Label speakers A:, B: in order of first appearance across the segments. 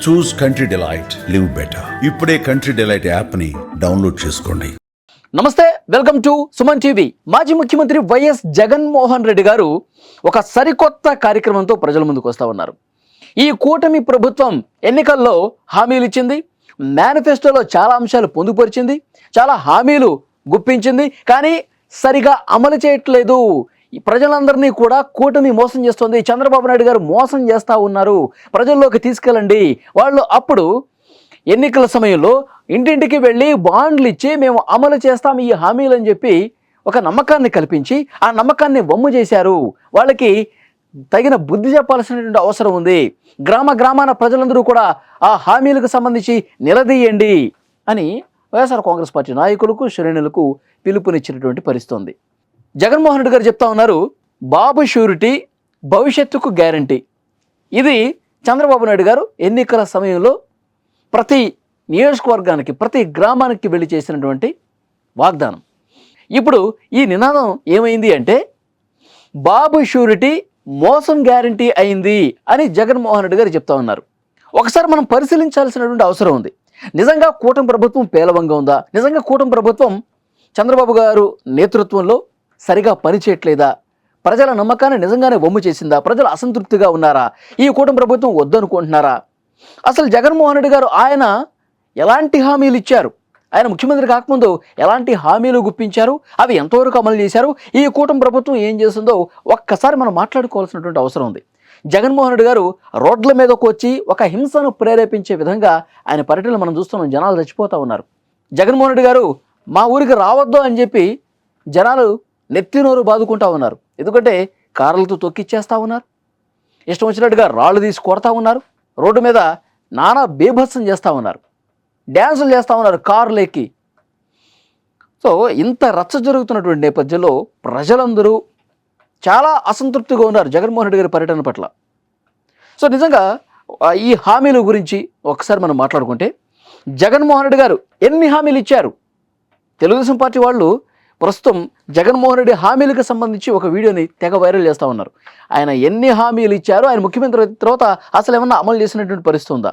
A: చూస్ country delight, live better. ఇప్పుడే country delight యాప్ని download చేసుకోండి.
B: నమస్తే, వెల్కమ్ టు సుమన్ టీవీ. మాజీ ముఖ్యమంత్రి వైఎస్ జగన్మోహన్ రెడ్డి గారు ఒక సరికొత్త కార్యక్రమంతో ప్రజల ముందుకు వస్తూ ఉన్నారు. ఈ కూటమి ప్రభుత్వం ఎన్నికల్లో హామీలు ఇచ్చింది, మేనిఫెస్టోలో చాలా అంశాలు పొందుపరిచింది, చాలా హామీలు గుప్పించింది, కానీ సరిగా అమలు చేయట్లేదు. ఈ ప్రజలందరినీ కూడా కూటమి మోసం చేస్తుంది. చంద్రబాబు నాయుడు గారు మోసం చేస్తూ ఉన్నారు, ప్రజల్లోకి తీసుకెళ్ళండి. వాళ్ళు అప్పుడు ఎన్నికల సమయంలో ఇంటింటికి వెళ్ళి బాండ్లు ఇచ్చి మేము అమలు చేస్తాం ఈ హామీలు అని చెప్పి ఒక నమ్మకాన్ని కల్పించి ఆ నమ్మకాన్ని వమ్ము చేశారు. వాళ్ళకి తగిన బుద్ధి చెప్పాల్సినటువంటి అవసరం ఉంది. గ్రామాన ప్రజలందరూ కూడా ఆ హామీలకు సంబంధించి నిలదీయండి అని వైఎస్ఆర్ కాంగ్రెస్ పార్టీ నాయకులకు, శ్రేణులకు పిలుపునిచ్చినటువంటి పరిస్థితి ఉంది. జగన్మోహన్ రెడ్డి గారు చెప్తా ఉన్నారు, బాబు షూరిటీ భవిష్యత్తుకు గ్యారంటీ. ఇది చంద్రబాబు నాయుడు గారు ఎన్నికల సమయంలో ప్రతి నియోజకవర్గానికి, ప్రతి గ్రామానికి వెళ్ళి చేసినటువంటి వాగ్దానం. ఇప్పుడు ఈ నినాదం ఏమైంది అంటే బాబు షూరిటీ మోసం గ్యారంటీ అయింది అని జగన్మోహన్ రెడ్డి గారు చెప్తా ఉన్నారు. ఒకసారి మనం పరిశీలించాల్సినటువంటి అవసరం ఉంది. నిజంగా కూటమి ప్రభుత్వం పేలవంగా ఉందా? నిజంగా కూటమి ప్రభుత్వం చంద్రబాబు గారు నేతృత్వంలో సరిగా పనిచేయట్లేదా? ప్రజల నమ్మకాన్ని నిజంగానే వమ్ము చేసిందా? ప్రజలు అసంతృప్తిగా ఉన్నారా? ఈ కూటమి ప్రభుత్వం వద్దనుకుంటున్నారా? అసలు జగన్మోహన్ రెడ్డి గారు ఆయన ఎలాంటి హామీలు ఇచ్చారు? ఆయన ముఖ్యమంత్రి కాకముందు ఎలాంటి హామీలు గుప్పించారు? అవి ఎంతవరకు అమలు చేశారు? ఈ కూటమి ప్రభుత్వం ఏం చేస్తుందో ఒక్కసారి మనం మాట్లాడుకోవాల్సినటువంటి అవసరం ఉంది. జగన్మోహన్ రెడ్డి గారు రోడ్ల మీదకు వచ్చి ఒక హింసను ప్రేరేపించే విధంగా ఆయన పర్యటనలు మనం చూస్తున్నాం. జనాలు చచ్చిపోతూ ఉన్నారు. జగన్మోహన్ రెడ్డి గారు మా ఊరికి రావద్దు అని చెప్పి జనాలు నెత్తినోరు బాదుకుంటా ఉన్నారు. ఎందుకంటే కార్లతో తొక్కిచ్చేస్తూ ఉన్నారు, ఇష్టం వచ్చినట్టుగా రాళ్ళు తీసి కొడతా ఉన్నారు, రోడ్డు మీద నానా బీభత్సం చేస్తూ ఉన్నారు, డ్యాన్సులు చేస్తూ ఉన్నారు కార్లు ఎక్కి. సో ఇంత రచ్చ జరుగుతున్నటువంటి నేపథ్యంలో ప్రజలందరూ చాలా అసంతృప్తిగా ఉన్నారు జగన్మోహన్ రెడ్డి గారి పర్యటన పట్ల. సో నిజంగా ఈ హామీల గురించి ఒకసారి మనం మాట్లాడుకుంటే, జగన్మోహన్ రెడ్డి గారు ఎన్ని హామీలు ఇచ్చారు? తెలుగుదేశం పార్టీ వాళ్ళు ప్రస్తుతం జగన్మోహన్ రెడ్డి హామీలకు సంబంధించి ఒక వీడియోని తెగ వైరల్ చేస్తూ ఉన్నారు. ఆయన ఎన్ని హామీలు ఇచ్చారు, ఆయన ముఖ్యమంత్రి తర్వాత అసలు ఏమన్నా అమలు చేసినటువంటి పరిస్థితి ఉందా?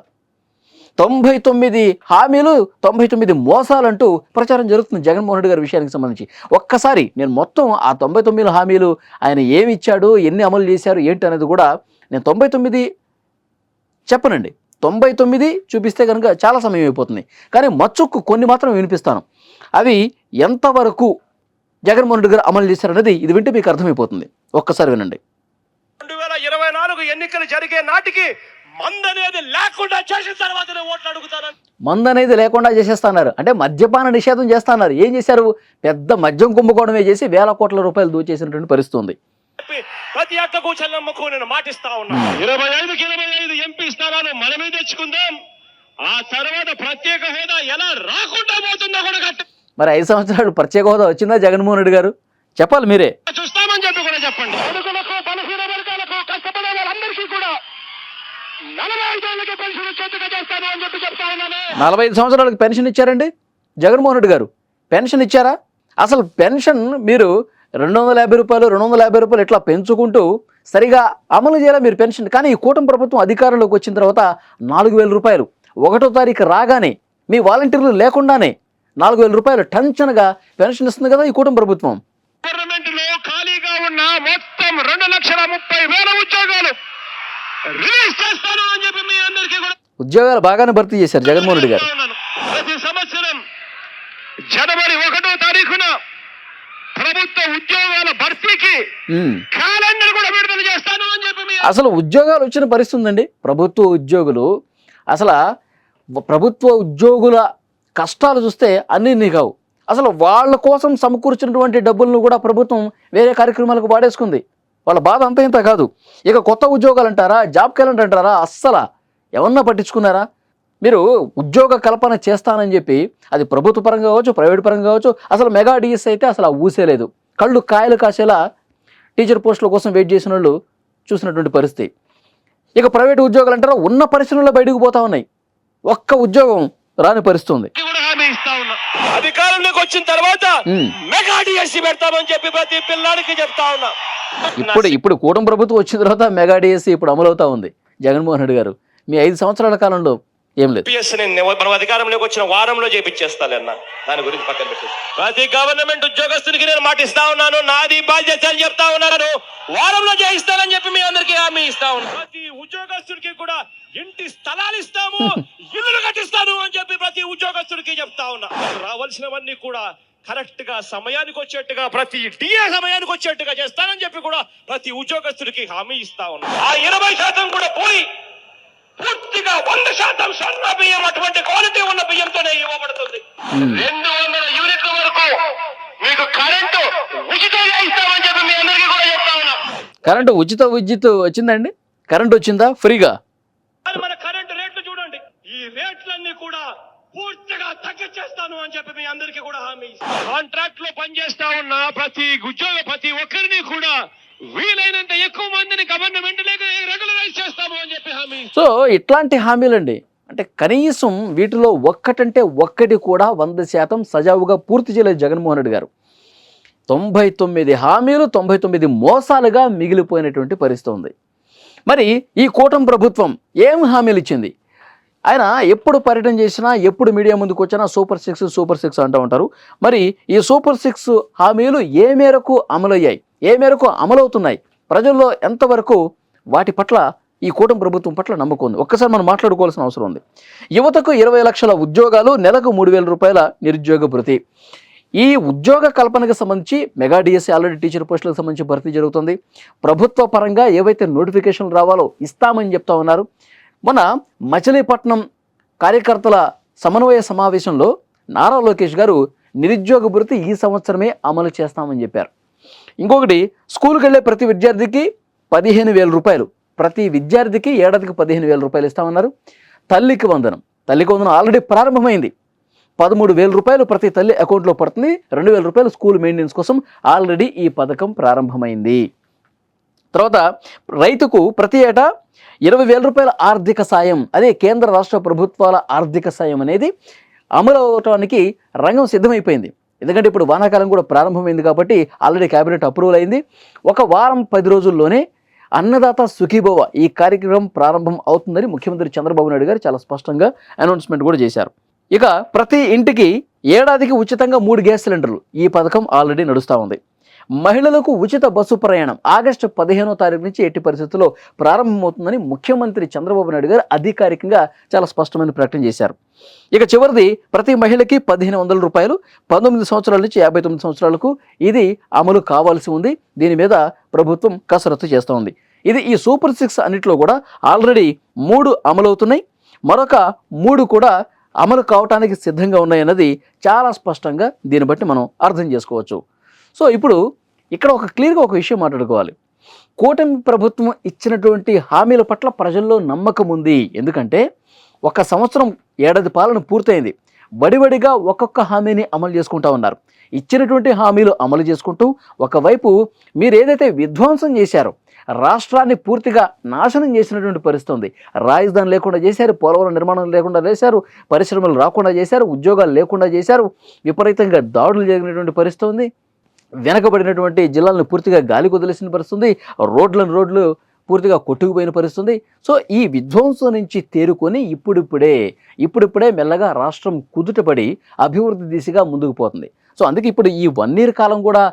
B: 99 హామీలు, 99 మోసాలంటూ ప్రచారం జరుగుతుంది జగన్మోహన్ రెడ్డి గారి విషయానికి సంబంధించి. ఒక్కసారి నేను మొత్తం ఆ 99 హామీలు ఆయన ఏమి ఇచ్చాడు, ఎన్ని అమలు చేశారు, ఏంటి అనేది కూడా నేను 99 చెప్పనండి. 99 చూపిస్తే కనుక చాలా సమయం అయిపోతుంది. కానీ మచ్చుకు కొన్ని మాత్రం వినిపిస్తాను. అవి ఎంతవరకు జగన్మోహన్ రెడ్డి గారు అమలు చేశారనేది ఇది వింటే మీకు అర్థమైపోతుంది. ఒక్కసారి వినండి.
C: 2024 ఎన్నికలు జరిగే నాటికి మందనేది లేకుండా చేసిన తర్వాతనే ఓట్లు అడుగుతానని,
B: మందనేది లేకుండా చేసేస్తున్నారు అంటే మద్యపాన నిషేధం చేస్తున్నారు. ఏం చేశారు? పెద్ద మద్యం కుంభకోణమే చేసి వేల కోట్ల రూపాయలు దోచేసినటువంటి పరిస్థితి ఉంది.
C: ప్రతి అక్కకు చెల్లమ్మకు నేను మాటిస్తా ఉన్నా, 25కి 25 ఎంపీ స్థానాలు మనమే తెచ్చుకుందాం. ఆ తర్వాత ప్రత్యేక హోదా ఎలా రాకుండా పోతుందో కూడా
B: మరి 5 సంవత్సరాలు ప్రత్యేక హోదా వచ్చిందా జగన్మోహన్ రెడ్డి గారు? చెప్పాలి మీరే.
C: చూస్తామని చెప్పి కూడా చెప్పండి. కొడుకులకు, బలహీన వర్గాలకు, కష్టపడే వాళ్ళందరికీ కూడా 45 ఏళ్ళకి పెన్షన్ చేతిగా చేస్తాను అని చెప్పి చెప్తా ఉన్నాను.
B: 45 సంవత్సరాలకు పెన్షన్ ఇచ్చారండి జగన్మోహన్ రెడ్డి గారు? పెన్షన్ ఇచ్చారా? అసలు పెన్షన్ మీరు 250 రూపాయలు, 250 రూపాయలు ఇట్లా పెంచుకుంటూ సరిగా అమలు చేయాలి మీరు పెన్షన్. కానీ ఈ కూటమి ప్రభుత్వం అధికారంలోకి వచ్చిన తర్వాత 4000 రూపాయలు 1వ తారీఖు రాగానే మీ వాలంటీర్లు లేకుండానే 4000 రూపాయలు టెన్షన్గా పెన్షన్ ఇస్తుంది కదా ఈ కూటమి ప్రభుత్వం.
C: గవర్నమెంట్ లో ఖాళీగా ఉన్న మొత్తం 2,30,000 ఉద్యోగాలు రిలీజ్ చేస్తాను అని చెప్పి మీ అందరికీ కూడా
B: ఉద్యోగాలు బాగానే భర్తీ చేశారు జగన్మోహన్ రెడ్డి గారు.
C: ప్రతి సంవత్సరం జనవరి 1వ తారీఖున ప్రభుత్వ ఉద్యోగాల భర్తీకి క్యాలెండర్ కూడా విడుదల చేస్తాను అని చెప్పి
B: అసలు ఉద్యోగాలు వచ్చిన పరిస్థితి ఉందండి. ప్రభుత్వ ఉద్యోగులు అసలు ప్రభుత్వ ఉద్యోగుల కష్టాలు చూస్తే అన్నీ కావు. అసలు వాళ్ళ కోసం సమకూర్చినటువంటి డబ్బులను కూడా ప్రభుత్వం వేరే కార్యక్రమాలకు వాడేసుకుంది. వాళ్ళ బాధ అంత ఇంత కాదు. ఇక కొత్త ఉద్యోగాలు అంటారా, జాబ్ క్యాలెండర్ అంటారా, అస్సలు ఎవరన్నా పట్టించుకున్నారా? మీరు ఉద్యోగ కల్పన చేస్తానని చెప్పి అది ప్రభుత్వ పరంగా కావచ్చు, ప్రైవేట్ పరంగా కావచ్చు, అసలు మెగా డిఎస్ అయితే అసలు ఊసేలేదు. కళ్ళు కాయలు కాసేలా టీచర్ పోస్టుల కోసం వెయిట్ చేసిన వాళ్ళు చూసినటువంటి పరిస్థితి. ఇక ప్రైవేట్ ఉద్యోగాలు అంటారా ఉన్న పరిశ్రమలో బయటకు పోతా ఉన్నాయి. ఒక్క ఉద్యోగం రాని పరిస్థితి.
C: అధికారంలోకి వచ్చిన తర్వాత మెగా డిఎస్సి పెడతామని చెప్పి ప్రతి పిల్లాడికి చెప్తా ఉన్నా.
B: ఇప్పుడు కూటమి ప్రభుత్వం వచ్చిన తర్వాత మెగా డిఎస్సి ఇప్పుడు అమలవుతా ఉంది. జగన్మోహన్ రెడ్డి గారు మీ 5 సంవత్సరాల కాలంలో ఏం లేదు.
C: మనం అధికారంలోకి వచ్చిన వారంలో చేపించేస్తాలన్న దాని గురించి పక్కన పెట్టి ప్రతి గవర్నమెంట్ ఉద్యోగస్తునికి నేను మాట ఇస్తా ఉన్నాను, నాది బాధ్యత అని చెప్తా ఉన్నాను, వారంలో చేయిస్తానని చెప్పి మీ అందరికీ హామీ ఇస్తా ఉన్నాను. ప్రతి ఉద్యోగస్తుడికి కూడా ఇంటి స్థలాలు ఇస్తాము, ఇల్లు కట్టిస్తాను అని చెప్పి ప్రతి ఉద్యోగస్తుడికి చెప్తా ఉన్నా. రావాల్సినవన్నీ కూడా కరెక్ట్ గా సమయానికి వచ్చేట్టుగా, ప్రతి డిఏ సమయానికి వచ్చేట్టుగా చేస్తానని చెప్పి కూడా ప్రతి ఉద్యోగస్తుడికి హామీ ఇస్తా ఉన్నా. ఆ 20% కూడా పోయి పూర్తిగా 100% సన్న బియ్యం, అటువంటి క్వాలిటీ ఉన్న బియ్యంతోనే ఇవ్వబడుతుంది. 200 యూనిట్ల వరకు మీకు కరెంటు ఉచితంగా ఇస్తామని చెప్పి మీ అందరికీ కూడా చెప్తా ఉన్నా.
B: కరెంటు విద్యుత్ వచ్చిందండి? కరెంట్ వచ్చిందా ఫ్రీగా?
C: మన కరెంటు రేట్లు చూడండి, ఈ రేట్లన్నీ కూడా పూర్తిగా తగ్గించేస్తాను అని చెప్పి మీ అందరికీ కూడా హామీ ఇస్తాను. కాంట్రాక్ట్ లో పనిచేస్తా ఉన్న ప్రతి ఒక్కరిని కూడా వీలైనంత ఎక్కువ మందిని గవర్నమెంట్ రెగ్యులరైజ్ చేస్తాము అని చెప్పి హామీ.
B: సో ఇట్లాంటి హామీలండి, అంటే కనీసం వీటిలో ఒక్కటంటే ఒక్కటి కూడా 100% సజావుగా పూర్తి చేయలేదు జగన్మోహన్ రెడ్డి గారు. 99 హామీలు 99 మోసాలుగా మిగిలిపోయినటువంటి పరిస్థితి ఉంది. మరి ఈ కూటమి ప్రభుత్వం ఏం హామీలు ఇచ్చింది? ఆయన ఎప్పుడు పర్యటన చేసినా, ఎప్పుడు మీడియా ముందుకు వచ్చినా సూపర్ సిక్స్ అంటూ ఉంటారు. మరి ఈ సూపర్ 6 హామీలు ఏ మేరకు అమలయ్యాయి, ఏ మేరకు అమలవుతున్నాయి, ప్రజల్లో ఎంతవరకు వాటి పట్ల ఈ కూటమి ప్రభుత్వం పట్ల నమ్మకం ఉంది? ఒక్కసారి మనం మాట్లాడుకోవాల్సిన అవసరం ఉంది. యువతకు 20 లక్షల ఉద్యోగాలు, నెలకు 3,000 రూపాయల నిరుద్యోగ భృతి. ఈ ఉద్యోగ కల్పనకు సంబంధించి మెగా డిఎస్సీ ఆల్రెడీ టీచర్ పోస్టులకు సంబంధించి భర్తీ జరుగుతుంది. ప్రభుత్వ పరంగా ఏవైతే నోటిఫికేషన్లు రావాలో ఇస్తామని చెప్తా ఉన్నారు. మన మచిలీపట్నం కార్యకర్తల సమన్వయ సమావేశంలో నారా లోకేష్ గారు నిరుద్యోగ భృతి ఈ సంవత్సరమే అమలు చేస్తామని చెప్పారు. ఇంకొకటి, స్కూల్కి వెళ్ళే ప్రతి విద్యార్థికి 15,000 రూపాయలు, ప్రతి విద్యార్థికి ఏడాదికి 15,000 రూపాయలు ఇస్తామన్నారు. తల్లికి వందనం ఆల్రెడీ ప్రారంభమైంది. 13,000 రూపాయలు ప్రతి తల్లి అకౌంట్లో పడుతుంది. 2,000 రూపాయలు స్కూల్ మెయింటెనెన్స్ కోసం ఆల్రెడీ ఈ పథకం ప్రారంభమైంది. తర్వాత రైతుకు ప్రతి ఏటా 20,000 రూపాయల ఆర్థిక సాయం, అదే కేంద్ర రాష్ట్ర ప్రభుత్వాల ఆర్థిక సాయం అనేది అమలు అవడానికి రంగం సిద్ధమైపోయింది. ఎందుకంటే ఇప్పుడు వానాకాలం కూడా ప్రారంభమైంది కాబట్టి ఆల్రెడీ కేబినెట్ అప్రూవల్ అయింది. ఒక వారం 10 రోజుల్లోనే అన్నదాత సుఖీభవ ఈ కార్యక్రమం ప్రారంభం అవుతుందని ముఖ్యమంత్రి చంద్రబాబు నాయుడు గారు చాలా స్పష్టంగా అనౌన్స్మెంట్ కూడా చేశారు. ఇక ప్రతి ఇంటికి ఏడాదికి ఉచితంగా 3 గ్యాస్ సిలిండర్లు, ఈ పథకం ఆల్రెడీ నడుస్తూ ఉంది. మహిళలకు ఉచిత బస్సు ప్రయాణం ఆగస్టు 15వ తారీఖు నుంచి ఎట్టి పరిస్థితుల్లో ప్రారంభమవుతుందని ముఖ్యమంత్రి చంద్రబాబు నాయుడు గారు అధికారికంగా చాలా స్పష్టమైన ప్రకటన చేశారు. ఇక చివరిది, ప్రతి మహిళకి 1,500 రూపాయలు, 19 సంవత్సరాల నుంచి 59 సంవత్సరాలకు ఇది అమలు కావాల్సి ఉంది. దీని మీద ప్రభుత్వం కసరత్తు చేస్తూ ఉంది. ఇది ఈ సూపర్ 6 అన్నింటిలో కూడా ఆల్రెడీ 3 అమలవుతున్నాయి, మరొక 3 కూడా అమలు కావటానికి సిద్ధంగా ఉన్నాయన్నది చాలా స్పష్టంగా దీన్ని బట్టి మనం అర్థం చేసుకోవచ్చు. సో ఇప్పుడు ఇక్కడ క్లియర్గా ఒక విషయం మాట్లాడుకోవాలి. కూటమి ప్రభుత్వం ఇచ్చినటువంటి హామీల పట్ల ప్రజల్లో నమ్మకం ఉంది. ఎందుకంటే 1 సంవత్సరం ఏడాది పాలన పూర్తయింది. బడిబడిగా ఒక్కొక్క హామీని అమలు చేసుకుంటూ ఉన్నారు. ఇచ్చినటువంటి హామీలు అమలు చేసుకుంటూ ఒకవైపు మీరు ఏదైతే విధ్వంసం చేశారో, రాష్ట్రాన్ని పూర్తిగా నాశనం చేసినటువంటి పరిస్థితి ఉంది. రాజధాని లేకుండా చేశారు, పోలవరం నిర్మాణం లేకుండా చేశారు, పరిశ్రమలు రాకుండా చేశారు, ఉద్యోగాలు లేకుండా చేశారు, విపరీతంగా దాడులు జరిగినటువంటి పరిస్థితి ఉంది. వెనకబడినటువంటి జిల్లాలను పూర్తిగా గాలి వదిలేసిన పరిస్థితుంది, రోడ్లు పూర్తిగా కొట్టుకుపోయిన పరిస్థితుంది. సో ఈ విధ్వంసం నుంచి తేరుకొని ఇప్పుడిప్పుడే మెల్లగా రాష్ట్రం కుదుటపడి అభివృద్ధి దిశగా ముందుకు పోతుంది. సో అందుకే ఇప్పుడు ఈ 1 year కాలం కూడా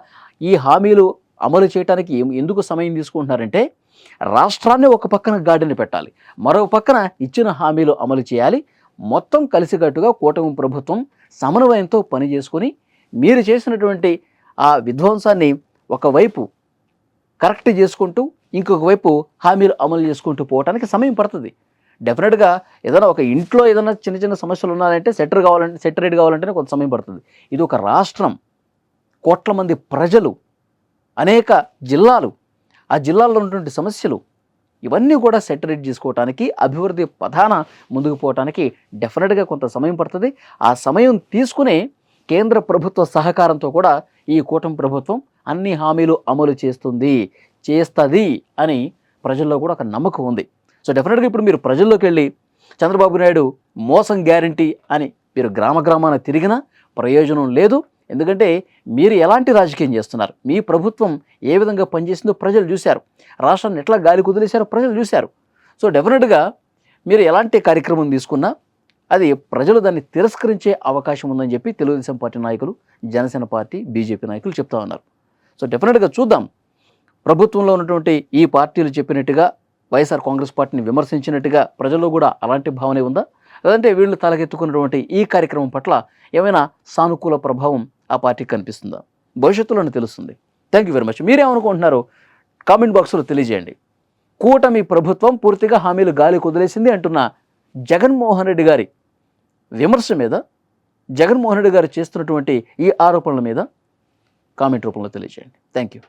B: ఈ హామీలు అమలు చేయడానికి ఎందుకు సమయం తీసుకుంటున్నారంటే, రాష్ట్రాన్ని ఒక పక్కన గాడిని పెట్టాలి, మరో పక్కన ఇచ్చిన హామీలు అమలు చేయాలి. మొత్తం కలిసికట్టుగా కూటమి ప్రభుత్వం సమన్వయంతో పనిచేసుకొని మీరు చేసినటువంటి ఆ విధ్వంసాన్ని ఒకవైపు కరెక్ట్ చేసుకుంటూ ఇంకొక వైపు హామీలు అమలు చేసుకుంటూ పోవడానికి సమయం పడుతుంది. డెఫినెట్గా ఏదైనా ఒక ఇంట్లో ఏదైనా చిన్న సమస్యలు ఉన్నాయంటే సెటరేట్ కావాలంటేనే కొంత సమయం పడుతుంది. ఇది ఒక రాష్ట్రం, కోట్ల మంది ప్రజలు, అనేక జిల్లాలు, ఆ జిల్లాల్లో ఉన్నటువంటి సమస్యలు, ఇవన్నీ కూడా సెటరేట్ చేసుకోవడానికి, అభివృద్ధి పథాన ముందుకు పోవడానికి డెఫినెట్గా కొంత సమయం పడుతుంది. ఆ సమయం తీసుకునే కేంద్ర ప్రభుత్వ సహకారంతో కూడా ఈ కూటమి ప్రభుత్వం అన్ని హామీలు అమలు చేస్తుంది అని ప్రజల్లో కూడా ఒక నమ్మకం ఉంది. సో డెఫినెట్గా ఇప్పుడు మీరు ప్రజల్లోకి వెళ్ళి చంద్రబాబు నాయుడు మోసం గ్యారంటీ అని మీరు గ్రామాన తిరిగినా ప్రయోజనం లేదు. ఎందుకంటే మీరు ఎలాంటి రాజకీయం చేస్తున్నారు, మీ ప్రభుత్వం ఏ విధంగా పనిచేసిందో ప్రజలు చూశారు, రాష్ట్రాన్ని ఎట్లా గాలి కుదిలేశారో ప్రజలు చూశారు. సో డెఫినెట్గా మీరు ఎలాంటి కార్యక్రమం తీసుకున్నా అది ప్రజలు దాన్ని తిరస్కరించే అవకాశం ఉందని చెప్పి తెలుగుదేశం పార్టీ నాయకులు, జనసేన పార్టీ, బీజేపీ నాయకులు చెప్తా ఉన్నారు. సో డెఫినెట్గా చూద్దాం, ప్రభుత్వంలో ఉన్నటువంటి ఈ పార్టీలు చెప్పినట్టుగా వైఎస్ఆర్ కాంగ్రెస్ పార్టీని విమర్శించినట్టుగా ప్రజల్లో కూడా అలాంటి భావనే ఉందా, లేదంటే వీళ్ళు తలకెత్తుకున్నటువంటి ఈ కార్యక్రమం పట్ల ఏమైనా సానుకూల ప్రభావం ఆ పార్టీకి కనిపిస్తుందా? భవిష్యత్తులోనే తెలుస్తుంది. Thank you very much. మీరేమనుకుంటున్నారో కామెంట్ బాక్స్లో తెలియజేయండి. కూటమి ప్రభుత్వం పూర్తిగా హామీలు గాలి కుదిలేసింది అంటున్న జగన్మోహన్ రెడ్డి గారి విమర్శ మీద, జగన్మోహన్ రెడ్డి గారు చేస్తున్నటువంటి ఈ ఆరోపణల మీద కామెంట్ రూపంలో తెలియజేయండి. Thank you.